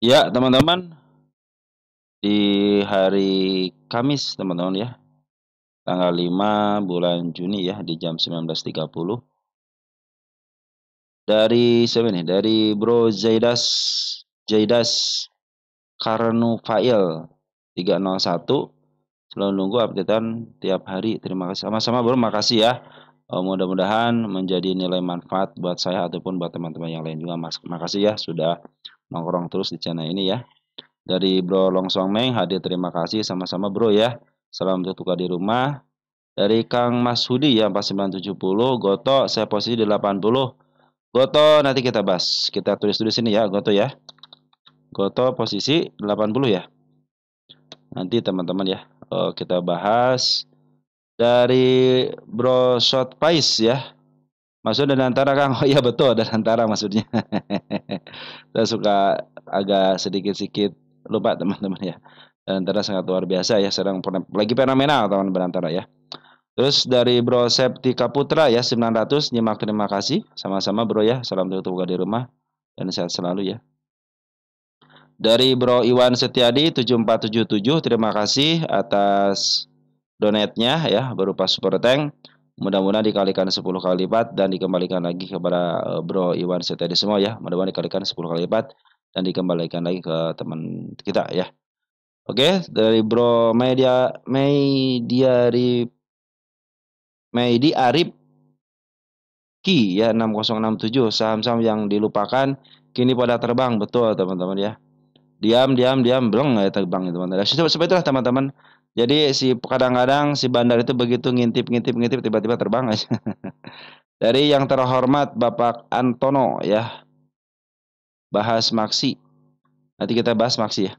Ya, teman-teman, di hari Kamis, teman-teman ya, tanggal 5 bulan Juni ya, di jam 19.30. Dari siapa nih? Dari Bro Zaidas Zaidas Karnufail 301. Selalu nunggu updatean tiap hari. Terima kasih. Sama-sama Bro, makasih ya. Mudah-mudahan menjadi nilai manfaat buat saya ataupun buat teman-teman yang lain juga. Makasih ya sudah nongkrong terus di channel ini ya. Dari Bro Longsong Meng hadir, terima kasih sama-sama Bro ya. Salam untuk tukar di rumah. Dari Kang Mas Hudi ya 4970. Goto saya posisi di 80. Goto nanti kita bahas. Kita tulis dulu sini ya Goto ya. Goto posisi 80 ya. Nanti teman-teman ya, kita bahas. Dari Bro Shot Pais ya. Maksudnya dan antara Kang. Oh iya betul, dan antara maksudnya. Saya suka agak sedikit-sedikit lupa teman-teman ya. Dan antara sangat luar biasa ya, sedang lagi fenomenal teman berantara ya. Terus dari Bro Septika Putra ya 900 nyimak, terima kasih. Sama-sama Bro ya. Salam untuk di rumah dan sehat selalu ya. Dari Bro Iwan Setiadi 7477, terima kasih atas donate-nya ya berupa super tank. Mudah-mudahan dikalikan 10 kali lipat dan dikembalikan lagi kepada Bro Iwan Setiadi semua ya. Mudah-mudahan dikalikan 10 kali lipat dan dikembalikan lagi ke teman kita ya. Oke, dari Bro Meidi Arif Ki ya 6067, saham-saham yang dilupakan kini pada terbang, betul teman-teman ya. Diam diam diam belum ya terbang itu teman-teman. Seperti itulah teman-teman. Jadi si kadang-kadang si bandar itu begitu ngintip tiba-tiba terbang aja. Dari yang terhormat Bapak Antono ya, bahas Maksi. Nanti kita bahas Maksi ya.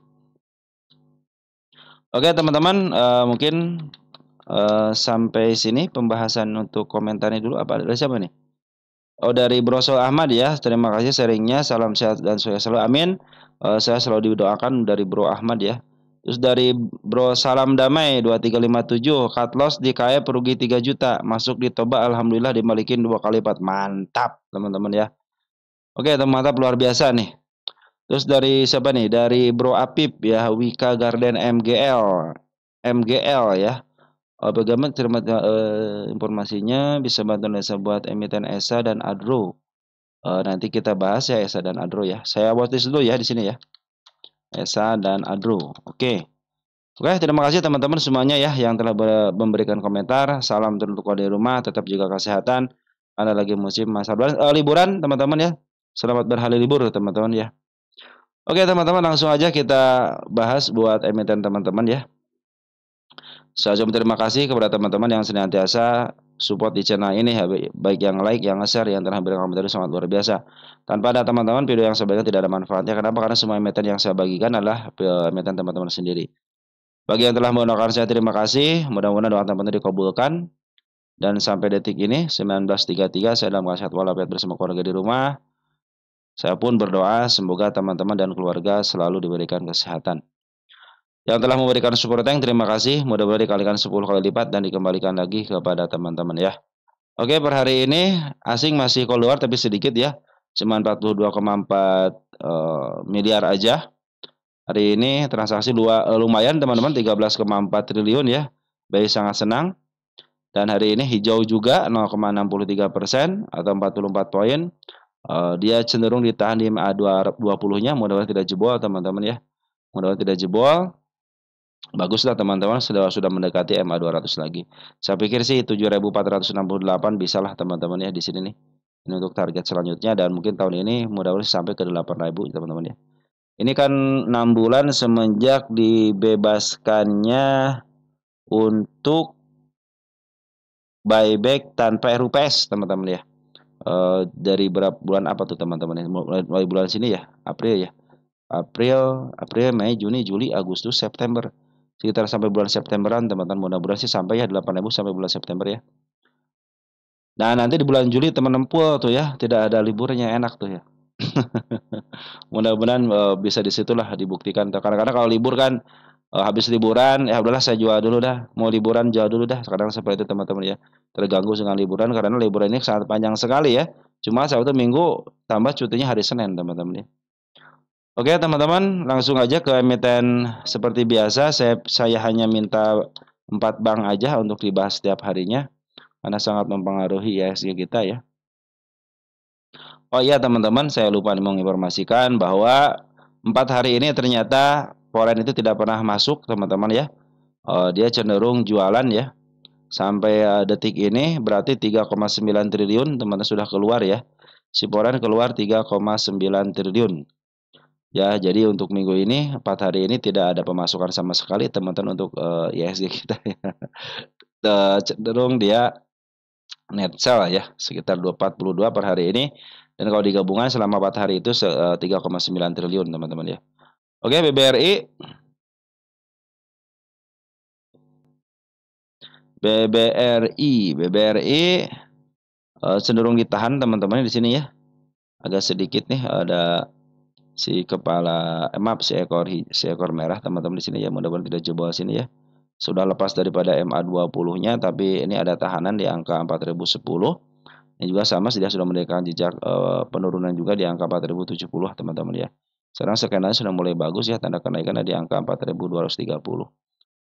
Oke teman-teman, mungkin sampai sini pembahasan untuk komentarnya dulu. Apa dari siapa nih? Oh, dari Brosol Ahmad ya. Terima kasih sharingnya. Salam sehat dan sukses selalu. Amin. Saya selalu didoakan dari Bro Ahmad ya. Terus dari Bro Salam Damai 2357, cut loss di KF rugi 3 juta. Masuk di Toba alhamdulillah dibalikin 2 kali lipat. Mantap, teman-teman ya. Oke, mantap luar biasa nih. Terus dari siapa nih? Dari Bro Apip ya, Wika Garden MGL. MGL ya. Bagaimana terima informasinya bisa bantu Nesa buat emiten ESA dan Adro. Nanti kita bahas ya ESA dan Adro ya. Saya watchlist dulu ya di sini ya. ESA dan Adro. Oke. Oke, terima kasih teman-teman semuanya ya yang telah memberikan komentar. Salam untuk di rumah, tetap jaga kesehatan. Ada lagi musim masa liburan teman-teman ya. Selamat berhari libur teman-teman ya. Oke teman-teman, langsung aja kita bahas buat emiten teman-teman ya. Saya ucapkan terima kasih kepada teman-teman yang senantiasa support di channel ini, baik yang like, yang share, yang telah memberikan komentar sangat luar biasa. Tanpa ada teman-teman, video yang saya bagikan tidak ada manfaatnya. Kenapa? Karena semua emiten yang saya bagikan adalah emiten teman-teman sendiri. Bagi yang telah mendoakan saya, terima kasih. Mudah-mudahan doa teman-teman dikabulkan. Dan sampai detik ini 19.33 saya dalam keadaan sehat walafiat bersama keluarga di rumah. Saya pun berdoa semoga teman-teman dan keluarga selalu diberikan kesehatan. Yang telah memberikan support tank, terima kasih. Mudah-mudahan dikalikan 10 kali lipat dan dikembalikan lagi kepada teman-teman ya. Oke, per hari ini asing masih keluar tapi sedikit ya. Cuma 42,4 miliar aja. Hari ini transaksi lumayan teman-teman, 13,4 triliun ya. Baik, sangat senang. Dan hari ini hijau juga 0,63% atau 44 poin. Dia cenderung ditahan di MA20-nya, mudah-mudahan tidak jebol teman-teman ya. Mudah-mudahan tidak jebol. Baguslah teman-teman, sudah mendekati MA 200 lagi. Saya pikir sih 7.468 bisalah teman-teman ya di sini nih. Ini untuk target selanjutnya dan mungkin tahun ini mudah-mudahan sampai ke 8.000 teman-teman ya. Ini kan 6 bulan semenjak dibebaskannya untuk buyback tanpa RUPS teman-teman ya. Dari berapa bulan apa tuh teman-teman ya? Mulai bulan sini ya, April ya. April, Mei, Juni, Juli, Agustus, September. Sekitar sampai bulan Septemberan teman-teman, mudah-mudahan sih sampai ya 8.000 sampai bulan September ya. Nah nanti di bulan Juli teman empul tuh ya, tidak ada liburnya, enak tuh ya. Mudah-mudahan bisa disitulah dibuktikan. Kadang-kadang kalau libur kan habis liburan ya udahlah saya jual dulu dah, mau liburan jual dulu dah. Sekarang seperti itu teman-teman ya, terganggu dengan liburan karena liburan ini sangat panjang sekali ya. Cuma Sabtu Minggu tambah cutinya hari Senin teman-teman ya. Oke teman-teman, langsung aja ke emiten seperti biasa. Saya hanya minta 4 bank aja untuk dibahas setiap harinya karena sangat mempengaruhi IHSG kita ya. Oh iya teman-teman, saya lupa menginformasikan bahwa 4 hari ini ternyata foreign itu tidak pernah masuk teman-teman ya. Dia cenderung jualan ya. Sampai detik ini berarti 3,9 triliun teman-teman sudah keluar ya. Si foreign keluar 3,9 triliun. Ya, jadi untuk minggu ini 4 hari ini tidak ada pemasukan sama sekali teman-teman untuk IHSG kita ya. Cenderung dia net sell ya sekitar 242 per hari ini, dan kalau digabungan selama 4 hari itu 3,9 triliun teman-teman ya. Oke, BBRI cenderung ditahan teman-teman di sini ya. Agak sedikit nih ada si kepala maaf si ekor merah teman-teman di sini ya, mudah-mudahan tidak jebol sini ya. Sudah lepas daripada MA20-nya, tapi ini ada tahanan di angka 4010. Ini juga sama, dia sudah menunjukkan jejak penurunan juga di angka 4070 teman-teman ya. Sekarang skenanya sudah mulai bagus ya, tanda kenaikan di angka 4230.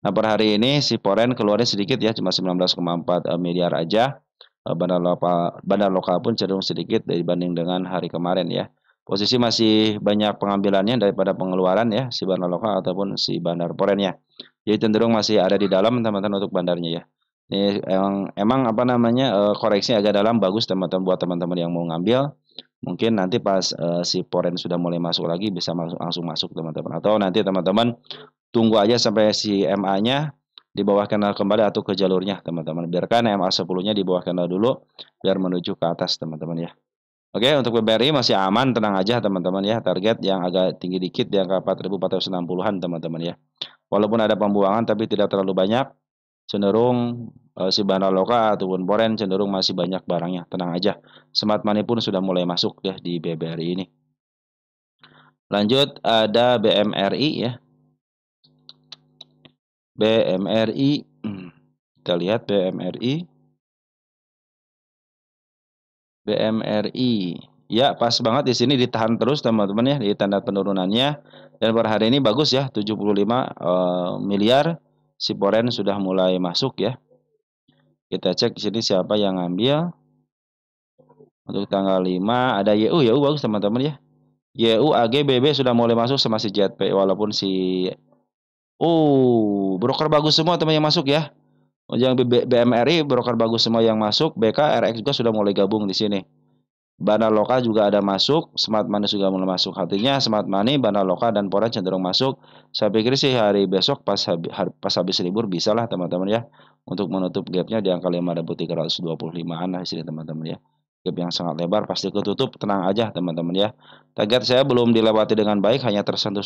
Nah, per hari ini si Foreign keluarnya sedikit ya, cuma 19,4 miliar aja. Bandar lokal pun cenderung sedikit dibanding dengan hari kemarin ya. Posisi masih banyak pengambilannya daripada pengeluaran ya, si bandar lokal ataupun si bandar Foreign ya. Jadi cenderung masih ada di dalam teman-teman untuk bandarnya ya. Ini emang apa namanya koreksi agak dalam, bagus teman-teman buat teman-teman yang mau ngambil. Mungkin nanti pas si Foreign sudah mulai masuk lagi bisa langsung masuk teman-teman. Atau nanti teman-teman tunggu aja sampai si MA-nya di bawah kanal kembali atau ke jalurnya teman-teman. Biarkan MA 10-nya di bawah kanal dulu biar menuju ke atas teman-teman ya. Oke, untuk BBRI masih aman, tenang aja teman-teman ya. Target yang agak tinggi dikit di angka 4.460-an teman-teman ya. Walaupun ada pembuangan tapi tidak terlalu banyak. Cenderung si bandar lokal ataupun foreign cenderung masih banyak barangnya, tenang aja. Smart money pun sudah mulai masuk ya di BBRI ini. Lanjut ada BMRI ya. BMRI, kita lihat BMRI. Ya, pas banget di sini ditahan terus teman-teman ya di tanda penurunannya, dan per hari ini bagus ya 75 miliar. Si Foreign sudah mulai masuk ya. Kita cek di sini siapa yang ngambil. Untuk tanggal 5 ada YU bagus teman-teman ya. YU AGBB sudah mulai masuk sama si JP, walaupun si broker bagus semua teman yang masuk ya. Yang BMRI broker bagus semua yang masuk, BKRX juga sudah mulai gabung di sini. Bandar lokal juga ada masuk, Smart Money juga mulai masuk. Artinya Smart Money, bandar lokal dan Foreign cenderung masuk. Saya pikir sih hari besok pas habis libur bisa lah teman-teman ya untuk menutup gapnya di angka 5.325-an lah di sini teman-teman ya. Gap yang sangat lebar pasti ketutup, tenang aja teman-teman ya. Target saya belum dilewati dengan baik, hanya tersentuh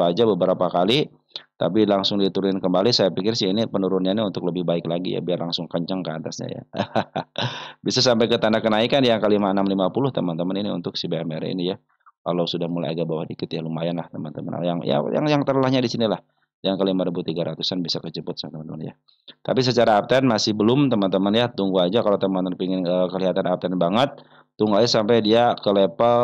aja beberapa kali, tapi langsung diturunin kembali. Saya pikir sih ini penurunannya untuk lebih baik lagi ya, biar langsung kencang ke atasnya ya. Bisa sampai ke tanda kenaikan di angka 5650 teman-teman ini untuk si BMR ini ya. Kalau sudah mulai agak bawah dikit ya lumayan lah teman-teman. Yang terlelahnya di sini lah. Yang ke 5.300-an bisa kejebot teman-teman ya. Tapi secara uptrend masih belum teman-teman ya. Tunggu aja kalau teman-teman ingin kelihatan uptrend banget. Tunggu aja sampai dia ke level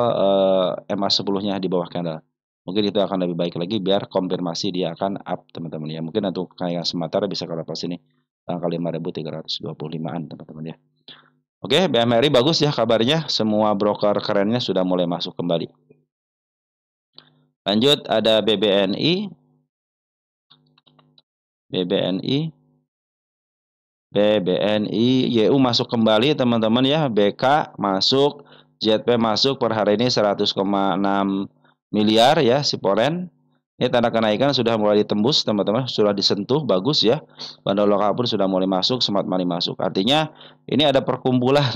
MA10-nya di bawah candle. Mungkin itu akan lebih baik lagi biar konfirmasi dia akan up teman-teman ya. Mungkin untuk kenaikan sementara bisa ke level sini. Angka 5.325-an teman-teman ya. Oke, BMRI bagus ya kabarnya. Semua broker kerennya sudah mulai masuk kembali. Lanjut ada BBNI. YU masuk kembali teman-teman ya. BK masuk, JP masuk, per hari ini 100,6 miliar ya si Foreign. Ini tanda kenaikan sudah mulai ditembus teman-teman, sudah disentuh, bagus ya. Bandar lokal pun sudah mulai masuk, Smart Money masuk. Artinya ini ada perkumpulan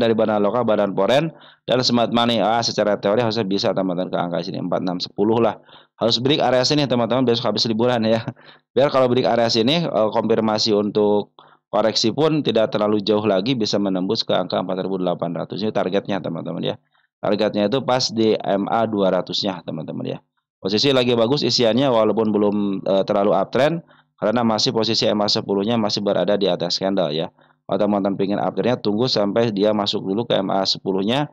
dari bandar lokal, badan Foreign, dan Smart Money. Secara teori harusnya bisa teman-teman ke angka sini 4610 lah. Harus break area sini teman-teman besok habis liburan ya. Biar kalau break area sini konfirmasi untuk koreksi pun tidak terlalu jauh lagi, bisa menembus ke angka 4.800. Ini targetnya teman-teman ya. Targetnya itu pas di MA 200-nya teman-teman ya. Posisi lagi bagus isiannya walaupun belum terlalu uptrend karena masih posisi MA 10-nya masih berada di atas candle ya. Kalau teman-teman pengen uptrendnya tunggu sampai dia masuk dulu ke MA10-nya.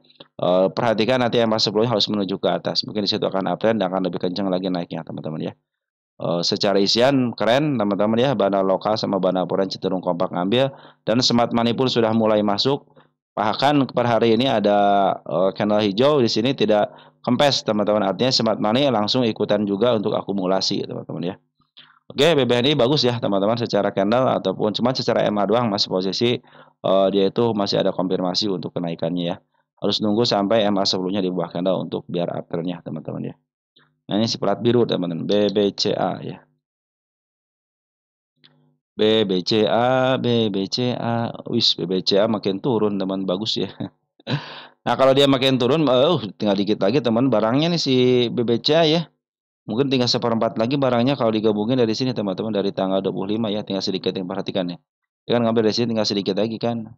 Perhatikan nanti MA10-nya harus menuju ke atas. Mungkin di situ akan uptrend dan akan lebih kencang lagi naiknya teman-teman ya. Secara isian keren teman-teman ya, Bana lokal sama Bana foreign cenderung kompak ngambil dan smart money pun sudah mulai masuk. Bahkan per hari ini ada candle hijau di sini tidak kempes teman-teman, artinya smart money langsung ikutan juga untuk akumulasi teman-teman ya. Oke, BBNI bagus ya teman-teman secara candle ataupun cuma secara MA doang masih posisi dia itu masih ada konfirmasi untuk kenaikannya ya. Harus nunggu sampai MA sebelumnya di bawah candle untuk biar uptrendnya teman-teman ya. Nah, ini si plat biru teman-teman, BBCA ya. BBCA. Wis, BBCA makin turun teman, bagus ya. Nah, kalau dia makin turun, tinggal dikit lagi teman barangnya nih si BBCA ya. Mungkin tinggal seperempat lagi barangnya kalau digabungin dari sini teman-teman dari tanggal 25 ya, tinggal sedikit yang perhatikan ya. Dia kan ngambil dari sini tinggal sedikit lagi kan.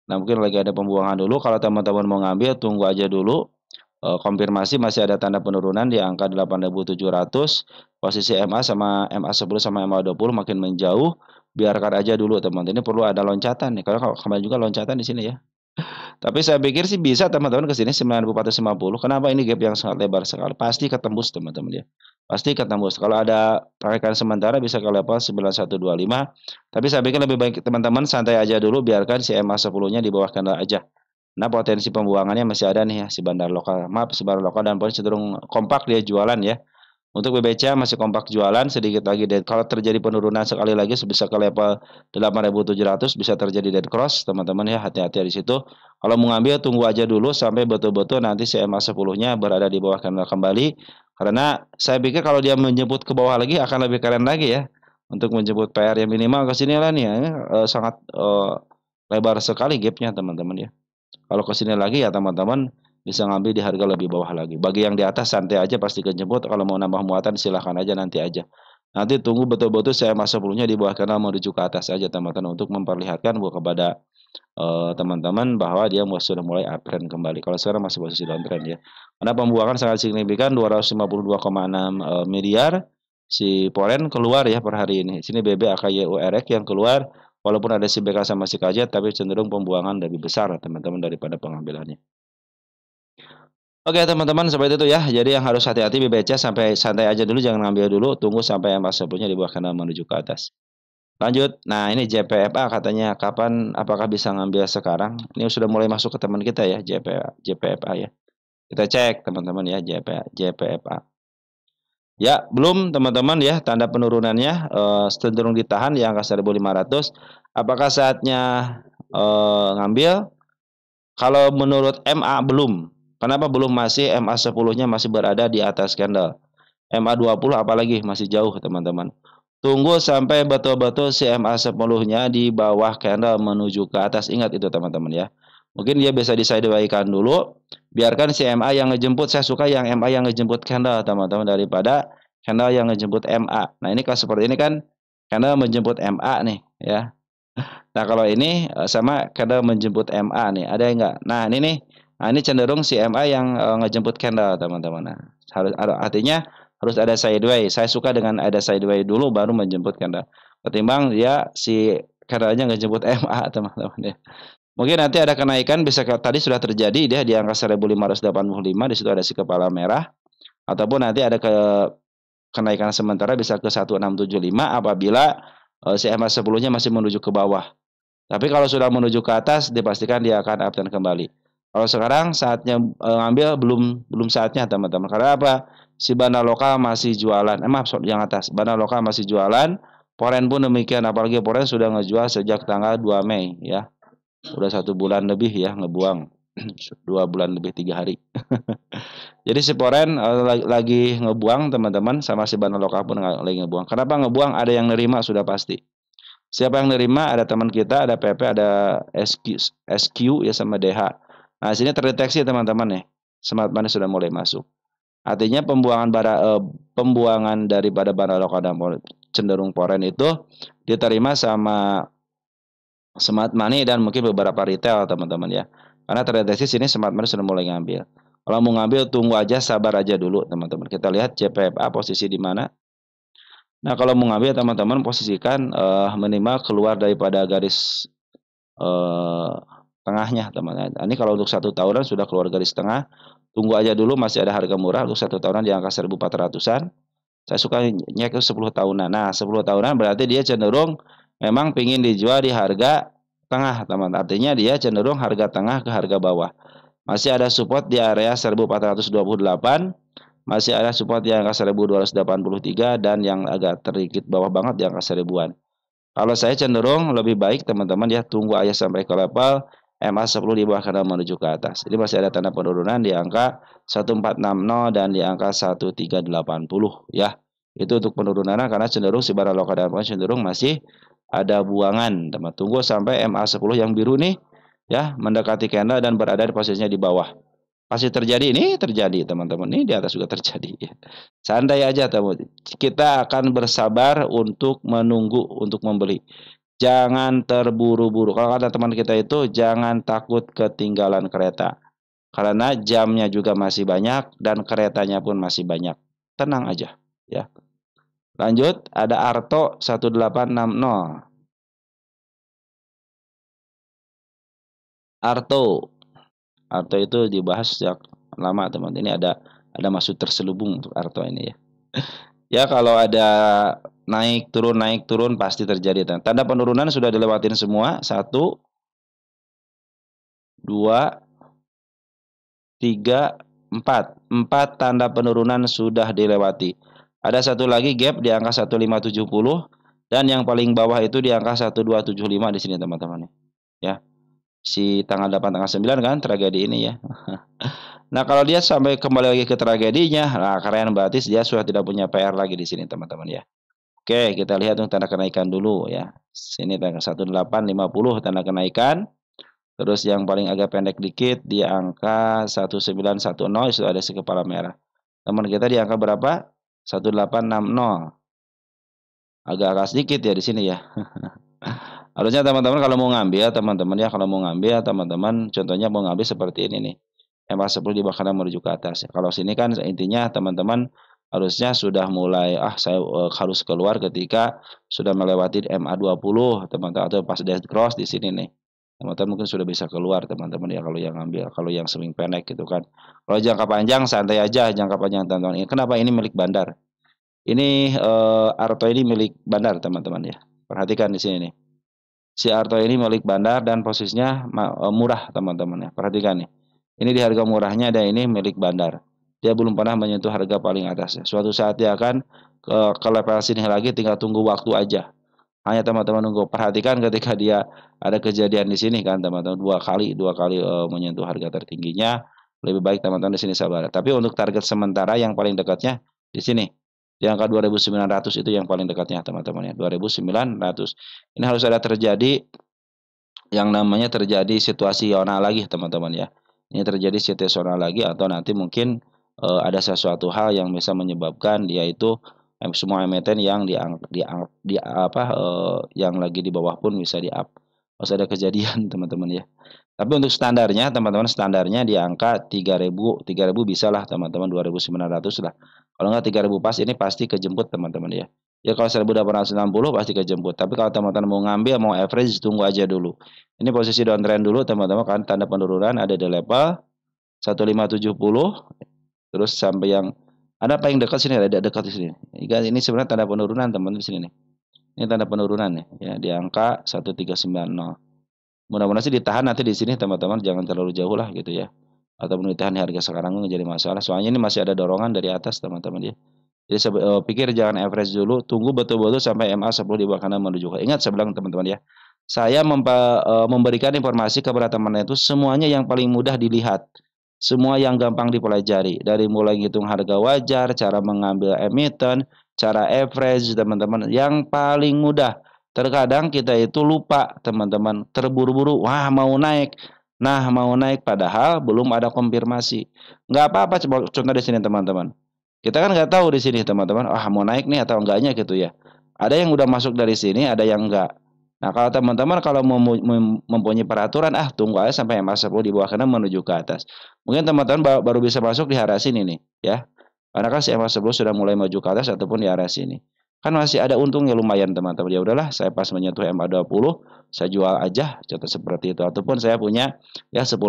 Nah, mungkin lagi ada pembuangan dulu. Kalau teman-teman mau ngambil, tunggu aja dulu. Konfirmasi masih ada tanda penurunan di angka 8.700. Posisi MA sama MA10 sama MA20 makin menjauh. Biarkan aja dulu teman-teman. Ini perlu ada loncatan nih. Karena kalau kemarin juga loncatan di sini ya. Tapi saya pikir sih bisa teman-teman ke sini 9.450. Kenapa ini gap yang sangat lebar sekali? Pasti ketembus teman-teman ya. Pasti ketembus. Kalau ada pergerakan sementara bisa ke level 9125. Tapi saya pikir lebih baik teman-teman santai aja dulu, biarkan si MA 10-nya di bawah candle aja. Nah, potensi pembuangannya masih ada nih ya si bandar lokal. Maaf, si bandar lokal dan poin cenderung kompak dia jualan ya. Untuk BBCA masih kompak jualan sedikit lagi dead. Kalau terjadi penurunan sekali lagi bisa ke level 8.700 bisa terjadi dead cross teman-teman ya, hati-hati di situ. Kalau mau ngambil tunggu aja dulu sampai betul-betul nanti CMA 10-nya berada di bawah candle kembali. Karena saya pikir kalau dia menjemput ke bawah lagi akan lebih keren lagi ya. Untuk menjemput PR yang minimal ke sini lah nih ya. Sangat lebar sekali gapnya teman-teman ya. Kalau ke sini lagi ya teman-teman bisa ngambil di harga lebih bawah lagi. Bagi yang di atas santai aja pasti kejemput. Kalau mau nambah muatan silahkan aja nanti aja. Nanti tunggu betul-betul saya masa sebelumnya di bawah kanal menuju ke atas aja teman-teman untuk memperlihatkan kepada teman-teman bahwa dia sudah mulai uptrend kembali. Kalau sekarang masih posisi downtrend ya. Karena pembuangan sangat signifikan 252,6 miliar si Poren keluar ya per hari ini. Sini BB AKYURX yang keluar walaupun ada si BK sama si KJ tapi cenderung pembuangan lebih besar teman-teman daripada pengambilannya. Oke teman-teman seperti itu ya. Jadi yang harus hati-hati BBCA sampai santai aja dulu, jangan ngambil dulu, tunggu sampai emas sebelumnya di bawah kanal menuju ke atas. Lanjut. Nah, ini JPFA katanya kapan apakah bisa ngambil sekarang? Ini sudah mulai masuk ke teman kita ya, JPFA ya. Kita cek teman-teman ya JPFA. Ya, belum teman-teman ya, tanda penurunannya cenderung ditahan di angka 1.500. Apakah saatnya ngambil? Kalau menurut MA belum. Kenapa belum? Masih MA 10-nya masih berada di atas candle. MA 20 apalagi masih jauh teman-teman. Tunggu sampai betul-betul si MA 10-nya di bawah candle menuju ke atas. Ingat itu teman-teman ya. Mungkin dia bisa disideway-kan dulu. Biarkan si MA yang ngejemput. Saya suka yang MA yang ngejemput candle teman-teman daripada candle yang ngejemput MA. Nah ini kalau seperti ini kan candle menjemput MA nih ya. Nah, kalau ini sama candle menjemput MA nih, ada enggak? Nah, ini nih. Nah, ini cenderung si MA yang ngejemput candle, teman-teman. Nah, artinya harus ada sideway. Saya suka dengan ada sideway dulu baru menjemput candle. Ketimbang dia si candlenya ngejemput MA, teman-teman ya. Mungkin nanti ada kenaikan bisa tadi sudah terjadi dia di angka 1.585, di situ ada si kepala merah ataupun nanti ada kenaikan sementara bisa ke 1675 apabila si MA 10-nya masih menuju ke bawah. Tapi kalau sudah menuju ke atas, dipastikan dia akan uptrend kembali. Kalau sekarang saatnya ngambil belum saatnya teman-teman. Karena apa? Si bandar lokal masih jualan. Maaf, yang atas. Bandar lokal masih jualan. Poren pun demikian. Apalagi Poren sudah ngejual sejak tanggal 2 Mei ya. Udah 1 bulan lebih ya ngebuang. 2 bulan lebih 3 hari. Jadi si Poren lagi ngebuang teman-teman, sama si bandar lokal pun lagi ngebuang. Kenapa ngebuang? Ada yang nerima sudah pasti. Siapa yang nerima? Ada teman kita, ada PP, ada SQ ya sama DH. Nah, sini terdeteksi teman-teman nih. Smart money sudah mulai masuk. Artinya pembuangan daripada barang lokal dan cenderung foreign itu diterima sama smart money dan mungkin beberapa retail teman-teman ya. Karena terdeteksi sini smart money sudah mulai ngambil. Kalau mau ngambil tunggu aja, sabar aja dulu teman-teman. Kita lihat JPFA posisi di mana. Nah, kalau mau ngambil teman-teman posisikan minimal keluar daripada garis eh, tengahnya teman-teman. Ini kalau untuk 1 tahunan sudah keluar garis tengah, tunggu aja dulu, masih ada harga murah untuk 1 tahunan di angka 1.400-an. Saya suka nyek ke 10 tahunan. Nah, 10 tahunan berarti dia cenderung memang pingin dijual di harga tengah, teman. Artinya dia cenderung harga tengah ke harga bawah. Masih ada support di area 1.428, masih ada support di angka 1.283, dan yang agak terikit bawah banget di angka 1.000-an. Kalau saya cenderung lebih baik teman-teman ya tunggu aja sampai ke level MA10 di bawah kanan menuju ke atas. Ini masih ada tanda penurunan di angka 1460 dan di angka 1380 ya. Itu untuk penurunannya karena cenderung si barang lokal dan cenderung masih ada buangan. Teman tunggu sampai MA10 yang biru nih ya mendekati candle dan berada di posisinya di bawah. Pasti terjadi, ini terjadi teman-teman, ini di atas juga terjadi ya. Santai aja teman, kita akan bersabar untuk menunggu untuk membeli, jangan terburu-buru. Kalau kata teman kita itu jangan takut ketinggalan kereta, karena jamnya juga masih banyak dan keretanya pun masih banyak. Tenang aja ya. Lanjut, ada Arto 1860. Arto itu dibahas sejak lama teman. Ini ada maksud terselubung untuk Arto ini ya. Ya kalau ada naik turun pasti terjadi. Tanda penurunan sudah dilewatin semua. 1, 2, 3, 4. 4 tanda penurunan sudah dilewati. Ada satu lagi gap di angka 1570 dan yang paling bawah itu di angka 1275 di sini teman-teman ya. Si tanggal 8 tanggal 9 kan tragedi ini ya. Nah, kalau dia sampai kembali lagi ke tragedinya, nah keren berarti dia sudah tidak punya PR lagi di sini teman-teman ya. Oke, kita lihat untuk tanda kenaikan dulu ya. Sini tanggal 1850 tanda kenaikan. Terus yang paling agak pendek dikit di angka 1910 sudah ada si kepala merah. Teman kita di angka berapa? 1860. Agak-agak sedikit ya di sini ya. Harusnya teman-teman kalau mau ngambil, teman-teman ya kalau mau ngambil, teman-teman contohnya mau ngambil seperti ini nih. MA10 di bawah kanan menuju ke atas. Kalau sini kan intinya teman-teman harusnya sudah mulai saya harus keluar ketika sudah melewati MA20 teman-teman, atau pas dead cross di sini nih. Teman-teman mungkin sudah bisa keluar teman-teman ya kalau yang ngambil, kalau yang swing pendek gitu kan. Kalau jangka panjang santai aja, jangka panjang teman-teman. Kenapa ini milik bandar? Ini Arto ini milik bandar teman-teman ya. Perhatikan di sini nih. Si Arto ini milik bandar dan posisinya murah teman-teman ya. Perhatikan nih. Ini di harga murahnya dan ini milik bandar. Dia belum pernah menyentuh harga paling atas ya. Suatu saat dia akan ke level sini lagi, tinggal tunggu waktu aja. Hanya teman-teman nunggu. Perhatikan ketika dia ada kejadian di sini kan teman-teman, dua kali menyentuh harga tertingginya. Lebih baik teman-teman di sini sabar. Tapi untuk target sementara yang paling dekatnya di sini. Di angka 2.900 itu yang paling dekatnya teman-teman ya. 2.900. Ini harus ada terjadi yang namanya terjadi situasional lagi teman-teman ya. Ini terjadi situasional lagi atau nanti mungkin ada sesuatu hal yang bisa menyebabkan dia itu semua emiten yang yang lagi di bawah pun bisa di up. Harus ada kejadian teman-teman ya. Tapi untuk standarnya teman-teman, standarnya di angka 3.000 bisa lah teman-teman, 2.900 lah. Kalau nggak 3.000 pas ini pasti kejemput teman-teman ya. Ya kalau 1.860 pasti kejemput. Tapi kalau teman-teman mau ngambil, mau average, tunggu aja dulu. Ini posisi downtrend dulu teman-teman kan, tanda penurunan ada di level 1570. Terus sampai yang ada paling dekat sini, ada dekat di sini. Ini sebenarnya tanda penurunan teman-teman di sini nih. Ini tanda penurunan ya di angka 1390. Mudah-mudahan sih ditahan nanti di sini teman-teman, jangan terlalu jauh lah gitu ya. Ataupun ditahan di harga sekarang menjadi masalah. Soalnya ini masih ada dorongan dari atas teman-teman ya. Jadi pikir jangan average dulu, tunggu betul-betul sampai MA10 di bawah kanan menuju. Ingat saya bilang teman-teman ya. Saya memberikan informasi kepada teman itu semuanya yang paling mudah dilihat. Semua yang gampang dipelajari. Dari mulai ngitung harga wajar, cara mengambil emiten, cara average teman-teman. Yang paling mudah. Terkadang kita itu lupa teman-teman. Terburu-buru, wah mau naik. Nah mau naik padahal belum ada konfirmasi. Nggak apa-apa, contoh di sini teman-teman. Kita kan nggak tahu di sini teman-teman, mau naik nih atau enggaknya gitu ya. Ada yang udah masuk dari sini, ada yang enggak. Nah kalau teman-teman kalau mempunyai peraturan, tunggu aja sampai MA10 di bawah kanan menuju ke atas. Mungkin teman-teman baru bisa masuk di arah sini nih ya. Karena kan si MA10 sudah mulai maju ke atas ataupun di arah sini. Kan masih ada untungnya lumayan teman-teman. Ya udahlah, saya pas menyentuh MA20, saya jual aja, contoh seperti itu. Ataupun saya punya ya 10%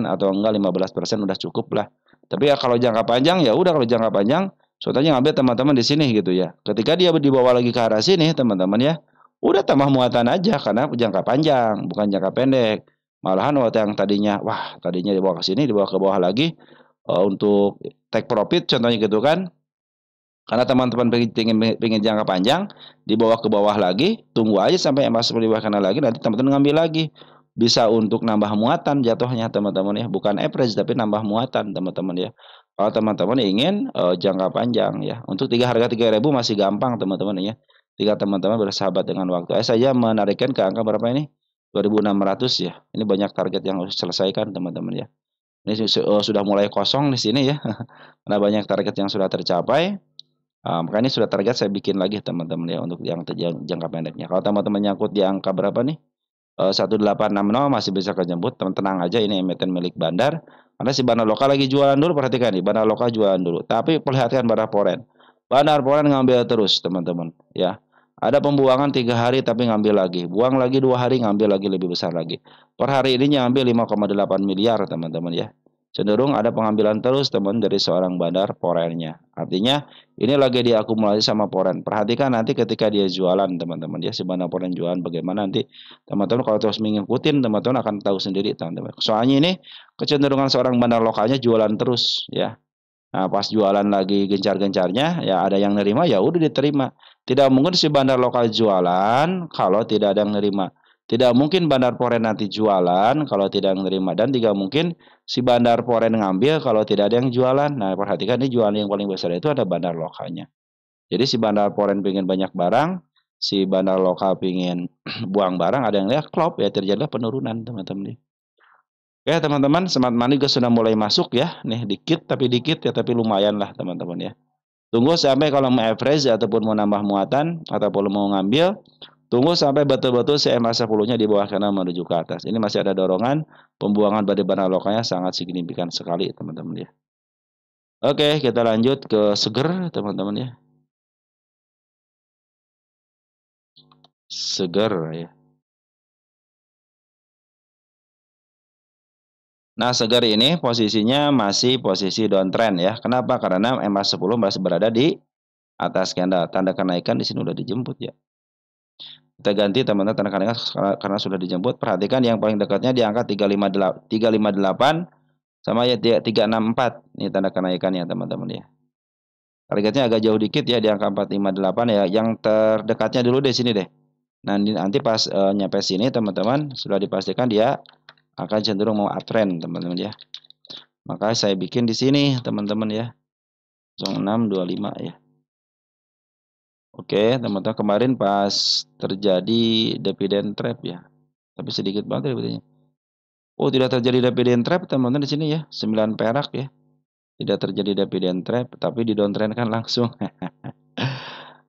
atau enggak 15% udah cukup lah. Tapi ya kalau jangka panjang ya udah, kalau jangka panjang contohnya ngambil teman-teman di sini gitu ya. Ketika dia dibawa lagi ke arah sini teman-teman ya, udah tambah muatan aja karena jangka panjang, bukan jangka pendek. Malahan waktu yang tadinya tadinya dibawa ke sini, dibawa ke bawah lagi untuk take profit contohnya gitu kan. Karena teman-teman pengen jangka panjang, dibawa ke bawah lagi, tunggu aja sampai emas di bawah kanan lagi, nanti teman-teman ngambil lagi. Bisa untuk nambah muatan jatuhnya teman-teman ya, bukan average tapi nambah muatan teman-teman ya. Kalau teman-teman ingin jangka panjang ya, untuk harga 3.000 masih gampang teman-teman ya. Tiga teman-teman bersahabat dengan waktu. Saya menarikkan ke angka berapa ini? 2.600 ya. Ini banyak target yang harus diselesaikan teman-teman ya. Ini sudah mulai kosong di sini ya. Karena banyak target yang sudah tercapai. Makanya sudah target saya bikin lagi teman-teman ya untuk yang jangka pendeknya. Kalau teman-teman nyangkut di angka berapa nih? 1860 masih bisa kejemput, tenang aja ini emiten milik bandar. Karena si bandar lokal lagi jualan dulu, perhatikan nih, bandar lokal jualan dulu. Tapi perhatikan bandar foreign. Bandar foreign ngambil terus teman-teman ya. Ada pembuangan 3 hari tapi ngambil lagi. Buang lagi 2 hari ngambil lagi lebih besar lagi. Per hari ini ngambil 5,8 miliar teman-teman ya. Cenderung ada pengambilan terus teman dari seorang bandar foreignnya. Artinya ini lagi diakumulasi sama foreign. Perhatikan nanti ketika dia jualan teman-teman ya, si bandar foreign jualan bagaimana nanti teman-teman kalau terus mengikutin teman-teman akan tahu sendiri teman-teman. Soalnya ini kecenderungan seorang bandar lokalnya jualan terus ya. Nah, pas jualan lagi gencar-gencarnya ya ada yang nerima ya udah diterima. Tidak mungkin si bandar lokal jualan kalau tidak ada yang nerima. Tidak mungkin bandar foreign nanti jualan kalau tidak ada yang nerima, dan tidak mungkin si bandar foreign ngambil kalau tidak ada yang jualan. Nah, perhatikan ini jualan yang paling besar itu ada bandar lokalnya. Jadi si bandar foreign pengen banyak barang, si bandar lokal pengen buang barang, ada yang lihat klop ya, terjadilah penurunan teman-teman. Oke teman-teman, smart money juga sudah mulai masuk ya. Nih dikit ya, tapi lumayan lah teman-teman ya. Tunggu sampai kalau mau average ataupun mau nambah muatan ataupun mau ngambil, tunggu sampai betul-betul CMA 10-nya di bawah kanan menuju ke atas. Ini masih ada dorongan pembuangan dari bandar lokalnya sangat signifikan sekali teman-teman ya. Oke, kita lanjut ke Seger teman-teman ya. Seger ya. Nah, Seger ini posisinya masih posisi downtrend ya. Kenapa? Karena MA10 masih berada di atas candle. Tanda kenaikan di sini udah dijemput ya. Kita ganti teman-teman tanda kenaikan karena sudah dijemput. Perhatikan yang paling dekatnya di angka 358 sama ya 364. Ini tanda kenaikannya teman-teman ya. Targetnya agak jauh dikit ya di angka 458 ya. Yang terdekatnya dulu di sini deh. Nah, nanti pas nyampe sini teman-teman sudah dipastikan dia akan cenderung mau uptrend teman-teman ya. Maka saya bikin di sini teman-teman ya. 0625 ya. Oke, teman-teman kemarin pas terjadi dividen trap ya. Tapi sedikit banget dividennya. Oh, tidak terjadi dividen trap teman-teman di sini ya. 9 perak ya. Tidak terjadi dividen trap tapi di downtrend kan langsung.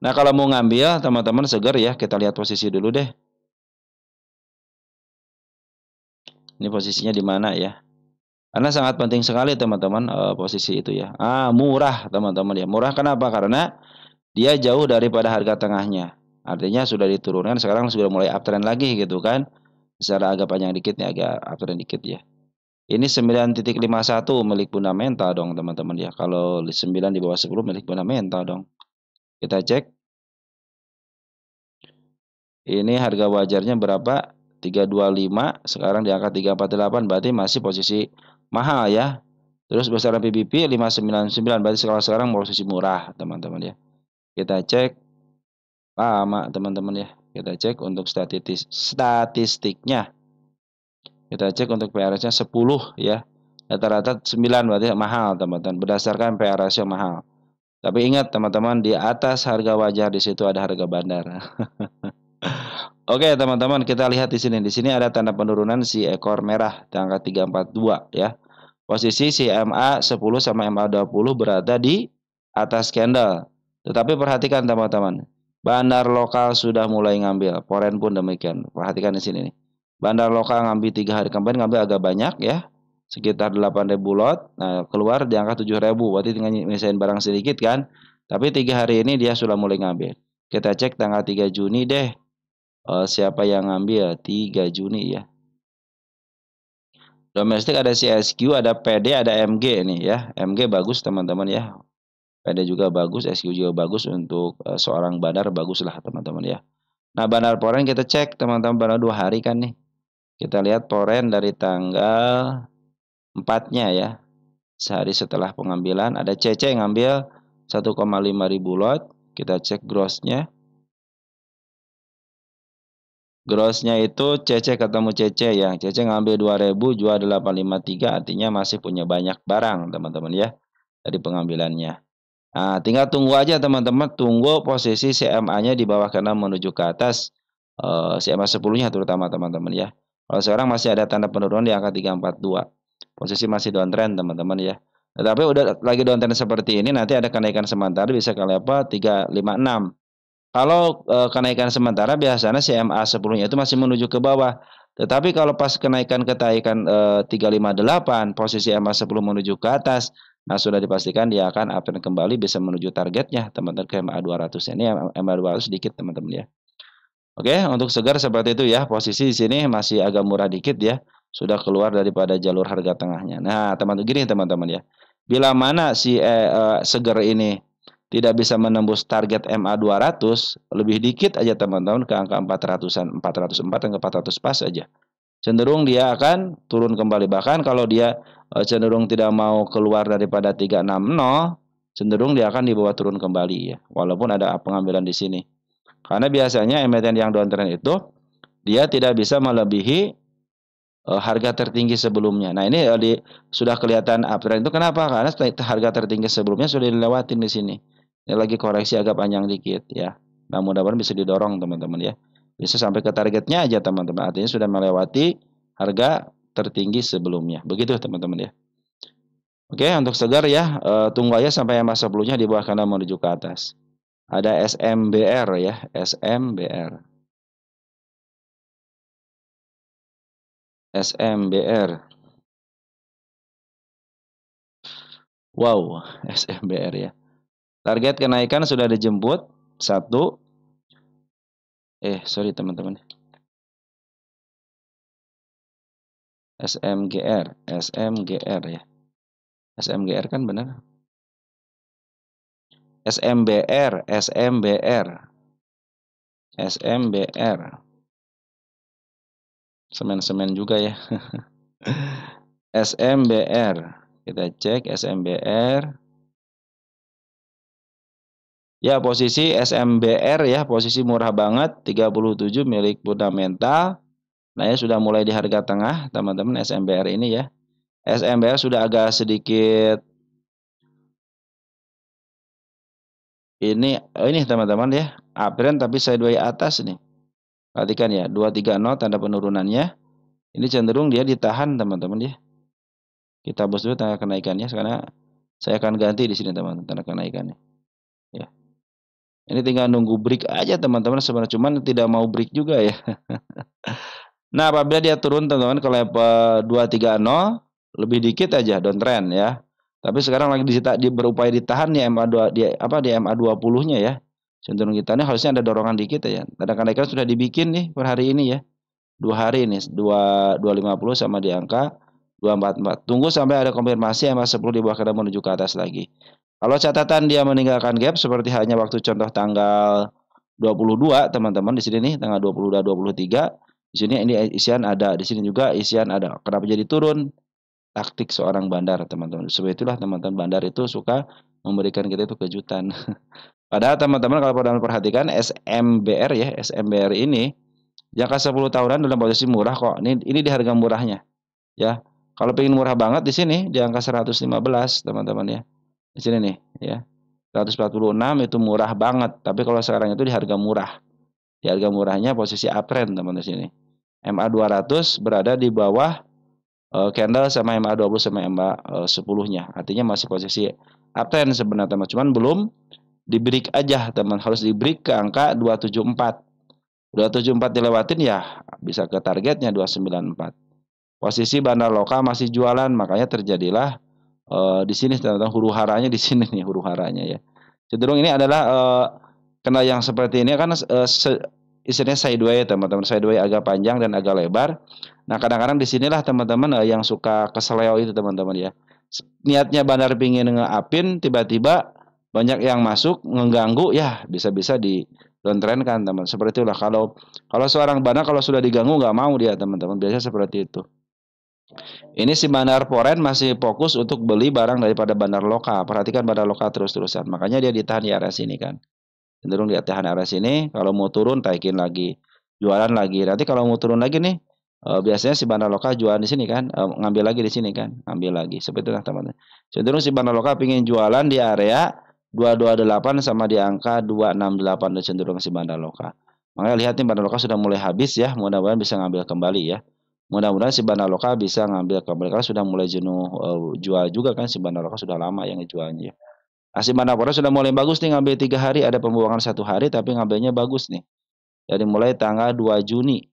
Nah, kalau mau ngambil teman-teman Seger ya, kita lihat posisi dulu deh. Ini posisinya di mana ya? Karena sangat penting sekali teman-teman posisi itu ya. Murah teman-teman ya. Murah kenapa? Karena dia jauh daripada harga tengahnya. Artinya sudah diturunkan, sekarang sudah mulai uptrend lagi gitu kan. Secara agak panjang dikit nih, agak uptrend dikit ya. Ini 9.51 milik fundamental dong teman-teman ya. Kalau 9 di bawah 10 milik fundamental dong. Kita cek. Ini harga wajarnya berapa? 325, sekarang di angka 348, berarti masih posisi mahal ya. Terus besaran PBB 599, berarti sekarang posisi murah teman-teman ya. Kita cek lama teman-teman ya. Kita cek untuk statistiknya. Kita cek untuk PRS-nya 10 ya. Rata-rata 9 berarti mahal teman-teman. Berdasarkan PRS yang mahal. Tapi ingat teman-teman, di atas harga wajar di situ ada harga bandar. Oke teman-teman, kita lihat di sini. Di sini ada tanda penurunan si ekor merah di angka 342 ya. Posisi si MA 10 sama MA 20 berada di atas candle. Tetapi perhatikan teman-teman, bandar lokal sudah mulai ngambil, foreign pun demikian. Perhatikan di sini nih. Bandar lokal ngambil 3 hari kemarin, ngambil agak banyak ya, sekitar 8.000 lot. Nah, keluar di angka 7.000, berarti tinggal misain barang sedikit kan. Tapi 3 hari ini dia sudah mulai ngambil. Kita cek tanggal 3 Juni deh. Siapa yang ngambil? 3 Juni ya. Domestik ada CSQ, ada PD, ada MG nih ya. MG bagus teman-teman ya. PD juga bagus, SQ juga bagus untuk seorang bandar bagus lah teman-teman ya. Nah, bandar foreign kita cek teman-teman, bandar 2 hari kan nih. Kita lihat foreign dari tanggal 4-nya ya. Sehari setelah pengambilan ada CC yang ngambil 1,5 ribu lot. Kita cek grossnya. Grossnya itu CC ketemu CC ya. CC ngambil 2.000, jual 853, artinya masih punya banyak barang teman-teman ya dari pengambilannya. Nah, tinggal tunggu aja teman-teman, tunggu posisi CMA-nya di bawah kanan menuju ke atas, CMA 10-nya terutama teman-teman ya. Kalau sekarang masih ada tanda penurunan di angka 342. Posisi masih downtrend teman-teman ya. Tetapi udah lagi downtrend seperti ini, nanti ada kenaikan sementara bisa ke level 356. Kalau kenaikan sementara biasanya CMA 10-nya itu masih menuju ke bawah. Tetapi kalau pas kenaikan 358, posisi MA 10 menuju ke atas, nah sudah dipastikan dia akan uptrend kembali bisa menuju targetnya teman-teman ke MA 200. Ini MA 200 sedikit teman-teman ya. Oke, untuk segar seperti itu ya. Posisi di sini masih agak murah dikit ya. Sudah keluar daripada jalur harga tengahnya. Nah, teman-teman gini teman-teman ya. Bila mana si segar ini tidak bisa menembus target MA 200, lebih dikit aja teman-teman ke angka 400-an, 404 ke 400 pas aja. Cenderung dia akan turun kembali. Bahkan kalau dia cenderung tidak mau keluar daripada 360, cenderung dia akan dibawa turun kembali ya. Walaupun ada pengambilan di sini. Karena biasanya emiten yang downtrend itu dia tidak bisa melebihi harga tertinggi sebelumnya. Nah, ini sudah kelihatan uptrend itu kenapa? Karena harga tertinggi sebelumnya sudah dilewatin di sini. Ini lagi koreksi agak panjang dikit ya. Nah, mudah-mudahan bisa didorong teman-teman ya. Bisa sampai ke targetnya aja teman-teman. Artinya sudah melewati harga tertinggi sebelumnya. Begitu teman-teman ya. Oke, untuk segar ya, tunggu aja sampai yang masa sebelumnya di bawah kanan menuju ke atas. Ada SMBR ya, SMBR. SMBR. Wow, SMBR ya. Target kenaikan sudah dijemput. Satu. Sorry teman-teman. SMGR. SMGR ya. SMGR kan benar. SMBR. SMBR. SMBR. Semen-semen juga ya. SMBR. Kita cek SMBR. Ya, posisi SMBR ya, posisi murah banget, 37 milik fundamental. Nah, ya sudah mulai di harga tengah, teman-teman SMBR ini ya. SMBR sudah agak sedikit ini teman-teman ya, uptrend tapi sideways atas nih. Perhatikan ya, 230 tanda penurunannya. Ini cenderung dia ditahan teman-teman ya. Kita bos dulu tanda kenaikannya karena saya akan ganti di sini teman-teman tanda kenaikannya. Ya. Ini tinggal nunggu break aja teman-teman sebenarnya, cuman tidak mau break juga ya. Nah, apabila dia turun teman-teman ke level 230, lebih dikit aja downtrend ya. Tapi sekarang lagi berupaya ditahan di MA2 di MA20-nya ya. Cenderung kita ini harusnya ada dorongan dikit ya. Kadang-kadang kan sudah dibikin nih per hari ini ya. 2 hari ini 250 sama di angka 244. Tunggu sampai ada konfirmasi MA10 di bawah kadang menuju ke atas lagi. Kalau catatan dia meninggalkan gap seperti hanya waktu contoh tanggal 22 teman-teman di sini nih tanggal 22 23 di sini ini isian ada, di sini juga isian ada. Kenapa jadi turun? Taktik seorang bandar, teman-teman. Sebab itulah teman-teman bandar itu suka memberikan kita itu kejutan. Padahal teman-teman kalau teman perhatikan SMBR ya, SMBR ini jangka 10 tahunan dalam posisi murah kok. Ini di harga murahnya ya. Kalau pengen murah banget di sini di angka 115 teman-teman ya. Di sini nih ya. 146 itu murah banget, tapi kalau sekarang itu di harga murah. Di harga murahnya posisi uptrend teman-teman di sini. MA 200 berada di bawah candle sama MA 20 sama MA 10-nya. Artinya masih posisi uptrend sebenarnya teman. Cuman belum di break aja teman. Harus di break ke angka 274. 274 dilewatin ya bisa ke targetnya 294. Posisi bandar lokal masih jualan, makanya terjadilah di sini teman-teman huru haranya di sini nih huru haranya ya. Cenderung ini adalah kena yang seperti ini kan istilahnya sideway teman-teman, sideway agak panjang dan agak lebar. Nah kadang-kadang di sinilah teman-teman yang suka keseleo itu teman-teman ya. Niatnya bandar pingin ngeapin, tiba-tiba banyak yang masuk mengganggu, ya bisa-bisa di downtrendkan teman. Seperti itulah kalau kalau seorang bandar kalau sudah diganggu nggak mau dia teman-teman, biasanya seperti itu. Ini si bandar Poren masih fokus untuk beli barang daripada bandar lokal. Perhatikan bandar lokal terus-terusan. Makanya dia ditahan di area sini kan. Cenderung di tahan area sini. Kalau mau turun taikin lagi, jualan lagi. Nanti kalau mau turun lagi nih, biasanya si bandar lokal jualan di sini kan, ngambil lagi di sini kan, ambil lagi. Seperti itu teman-teman. Cenderung si bandar lokal pingin jualan di area 228 sama di angka 268 cenderung si bandar lokal. Makanya lihat nih bandar lokal sudah mulai habis ya. Mudah-mudahan bisa ngambil kembali ya. Mudah-mudahan si bandar lokal bisa ngambil kembali karena sudah mulai jenuh jual juga kan, si bandar lokal sudah lama yang ngejualnya. Si bandar Poren sudah mulai bagus nih, ngambil 3 hari, ada pembuangan 1 hari tapi ngambilnya bagus nih. Dari mulai tanggal 2 Juni.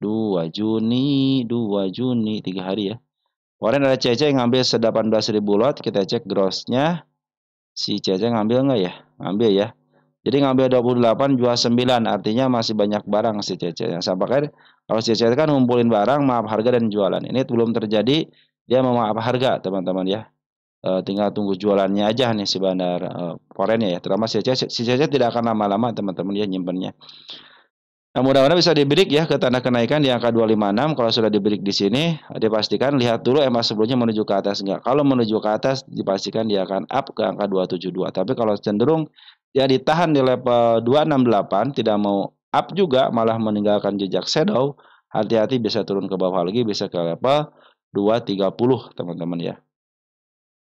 2 Juni, 2 Juni, 3 hari ya. Poren ada Cece yang ngambil 18.000 lot, kita cek grossnya. Si Cece ngambil nggak ya? Ngambil ya. Jadi ngambil 28 jual 9, artinya masih banyak barang si Cece. Yang saya pakai kalau si Cece kan ngumpulin barang, maaf harga dan jualan. Ini belum terjadi, dia mau maaf harga teman-teman ya. Tinggal tunggu jualannya aja nih si bandar Porennya ya. Terutama si Cece tidak akan lama-lama teman-teman ya nyimpennya. Nah, mudah-mudahan bisa dibreak ya ke tanda kenaikan di angka 256. Kalau sudah dibreak di sini, dipastikan lihat dulu EMA sebelumnya menuju ke atas enggak. Kalau menuju ke atas, dipastikan dia akan up ke angka 272. Tapi kalau cenderung dia ditahan di level 268, tidak mau up juga, malah meninggalkan jejak shadow, hati-hati bisa turun ke bawah lagi, bisa ke level 230 teman-teman ya.